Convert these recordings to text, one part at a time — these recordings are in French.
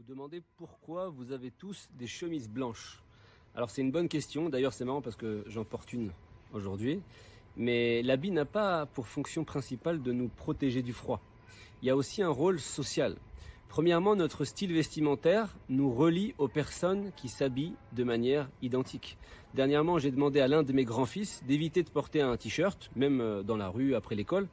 vous demandez pourquoi vous avez tous des chemises blanches. Alors c'est une bonne question, d'ailleurs c'est marrant parce que j'en porte une aujourd'hui. Mais l'habit n'a pas pour fonction principale de nous protéger du froid. Il y a aussi un rôle social. Premièrement, notre style vestimentaire nous relie aux personnes qui s'habillent de manière identique. Dernièrement, j'ai demandé à l'un de mes grands-fils d'éviter de porter un t-shirt, même dans la rue après l'école,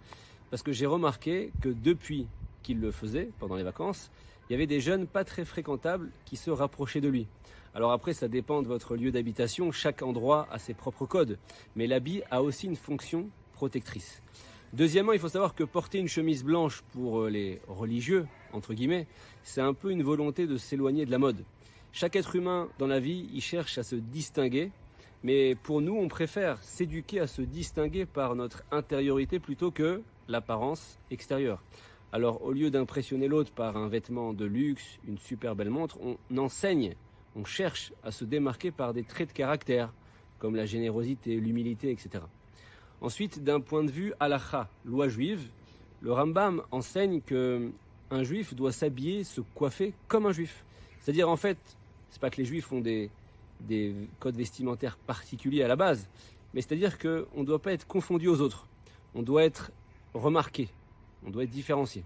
parce que j'ai remarqué que depuis qu'il le faisait, pendant les vacances, il y avait des jeunes pas très fréquentables qui se rapprochaient de lui. Alors après, ça dépend de votre lieu d'habitation, chaque endroit a ses propres codes, mais l'habit a aussi une fonction protectrice. Deuxièmement, il faut savoir que porter une chemise blanche pour les religieux, entre guillemets, c'est un peu une volonté de s'éloigner de la mode. Chaque être humain dans la vie, il cherche à se distinguer, mais pour nous, on préfère s'éduquer à se distinguer par notre intériorité plutôt que l'apparence extérieure. Alors au lieu d'impressionner l'autre par un vêtement de luxe, une super belle montre, on enseigne, on cherche à se démarquer par des traits de caractère, comme la générosité, l'humilité, etc. Ensuite, d'un point de vue halakha, loi juive, le Rambam enseigne qu'un juif doit s'habiller, se coiffer comme un juif. C'est-à-dire en fait, c'est pas que les juifs ont des codes vestimentaires particuliers à la base, mais c'est-à-dire qu'on ne doit pas être confondu aux autres. On doit être remarqué, on doit être différencié.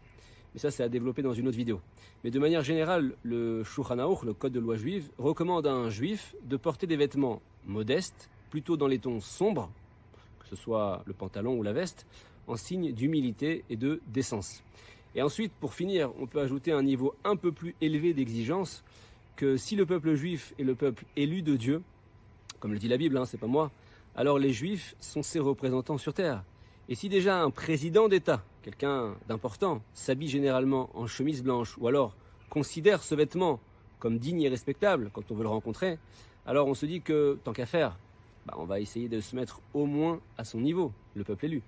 Mais ça, c'est à développer dans une autre vidéo. Mais de manière générale, le Shulchan Aruch, le code de loi juive, recommande à un juif de porter des vêtements modestes, plutôt dans les tons sombres, que ce soit le pantalon ou la veste, en signe d'humilité et de décence. Et ensuite, pour finir, on peut ajouter un niveau un peu plus élevé d'exigence, que si le peuple juif est le peuple élu de Dieu, comme le dit la Bible, c'est pas moi, alors les juifs sont ses représentants sur terre. Et si déjà un président d'État, quelqu'un d'important, s'habille généralement en chemise blanche, ou alors considère ce vêtement comme digne et respectable quand on veut le rencontrer, alors on se dit que, tant qu'à faire, on va essayer de se mettre au moins à son niveau, le peuple élu.